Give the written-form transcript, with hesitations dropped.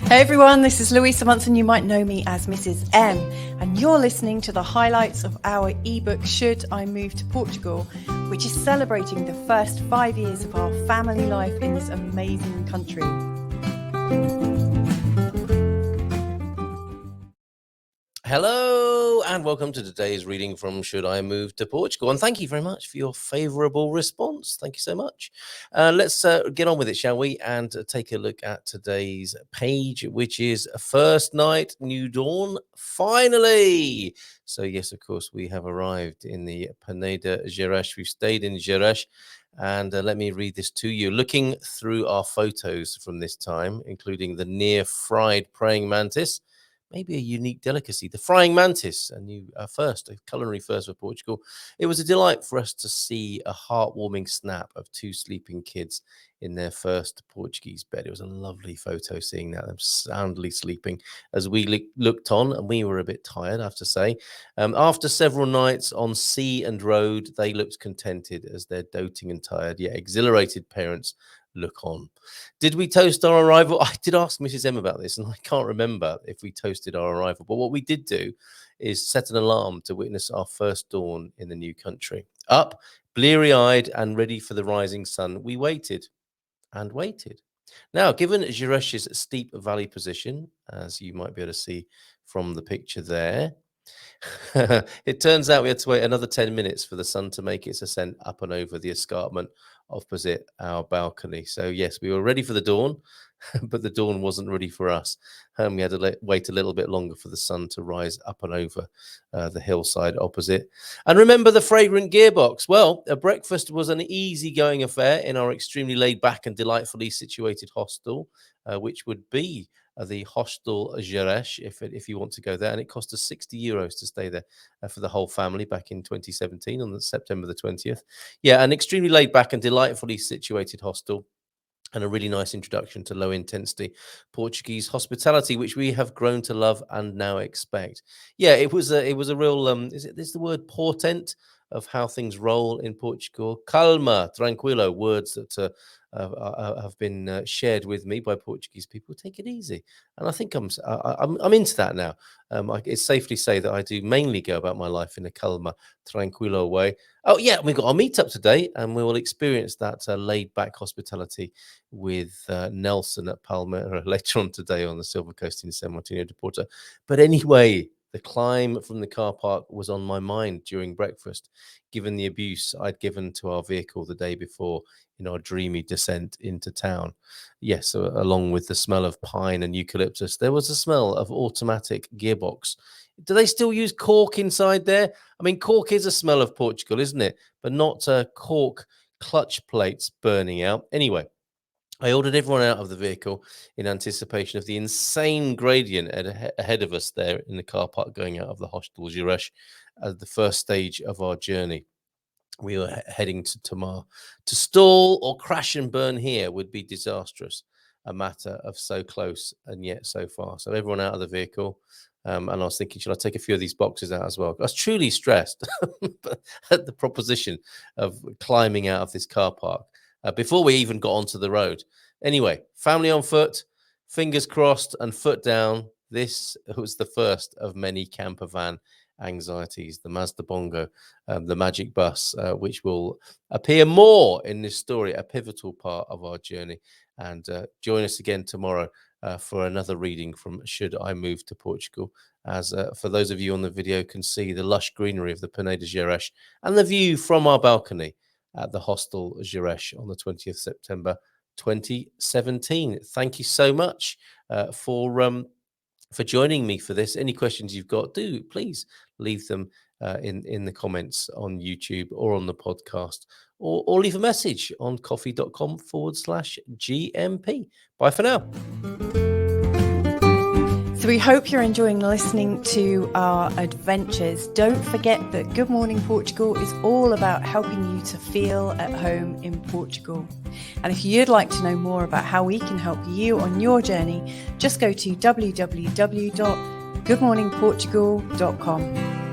Hey everyone, this is Louisa Munson. You might know me as Mrs. M, and you're listening to the highlights of our ebook Should I Move to Portugal, which is celebrating the first 5 years of our family life in this amazing country. Hello and welcome to today's reading from Should I Move to Portugal? And thank you very much for your favourable response. Thank you so much. Let's get on with it, shall we? And take a look at today's page, which is First Night, New Dawn, finally. So yes, of course, we have arrived in the Peneda Gerês. We've stayed in Gerês. And let me read this to you. Looking through our photos from this time, including the near fried praying mantis, maybe a unique delicacy, the frying mantis, a new first, a culinary first for Portugal. It was a delight for us to see a heartwarming snap of two sleeping kids in their first Portuguese bed. It was a lovely photo seeing that, them soundly sleeping as we looked on, and we were a bit tired, I have to say. After several nights on sea and road, they looked contented as their doting and tired, yet exhilarated parents look on. Did we toast our arrival? I did ask Mrs. M about this, and I can't remember if we toasted our arrival. But what we did do is set an alarm to witness our first dawn in the new country. Up, bleary-eyed and ready for the rising sun, we waited and waited. Now, given Gerês's steep valley position, as you might be able to see from the picture there, it turns out we had to wait another 10 minutes for the sun to make its ascent up and over the escarpment opposite our balcony. So yes, we were ready for the dawn, but the dawn wasn't ready for us. We had to wait a little bit longer for the sun to rise up and over the hillside opposite. And remember the fragrant gearbox? Well, a breakfast was an easygoing affair in our extremely laid back and delightfully situated hostel, which would be the Hostel Gerês, if you want to go there, and it cost us €60 to stay there for the whole family back in 2017 on September the 20th. Yeah, an extremely laid back and delightfully situated hostel, and a really nice introduction to low intensity Portuguese hospitality, which we have grown to love and now expect. Yeah, it was a real is the word portent of how things roll in Portugal? Calma, tranquilo, words that have been shared with me by Portuguese people. Take it easy, and I think I'm into that now. It's safely say that I do mainly go about my life in a calma, tranquilo way. Oh yeah, we've got our meetup today, and we will experience that laid-back hospitality with Nelson at Palmera later on today on the Silver Coast in San Martino de Porto. But anyway, the climb from the car park was on my mind during breakfast, given the abuse I'd given to our vehicle the day before in our dreamy descent into town. Yes, along with the smell of pine and eucalyptus, there was a smell of automatic gearbox. Do they still use cork inside there? I mean, cork is a smell of Portugal, isn't it? But not cork clutch plates burning out. Anyway, I ordered everyone out of the vehicle in anticipation of the insane gradient ahead of us there in the car park going out of the Hostel Gerês as the first stage of our journey. We were heading to Tomar. To stall or crash and burn here would be disastrous, a matter of so close and yet so far. So everyone out of the vehicle. And I was thinking, should I take a few of these boxes out as well? I was truly stressed at the proposition of climbing out of this car park before we even got onto the road. Anyway, family on foot, fingers crossed and foot down. This was the first of many camper van anxieties, the Mazda Bongo, the magic bus, which will appear more in this story, a pivotal part of our journey. And join us again tomorrow for another reading from Should I Move to Portugal, as for those of you on the video can see the lush greenery of the Peneda Gerês and the view from our balcony at the Hostel Gerês on the 20th September 2017. Thank you so much for joining me for this. Any questions you've got, do please leave them in the comments on YouTube or on the podcast, or leave a message on coffee.com/GMP. Bye for now. So we hope you're enjoying listening to our adventures. Don't forget that Good Morning Portugal is all about helping you to feel at home in Portugal. And if you'd like to know more about how we can help you on your journey, just go to www.goodmorningportugal.com.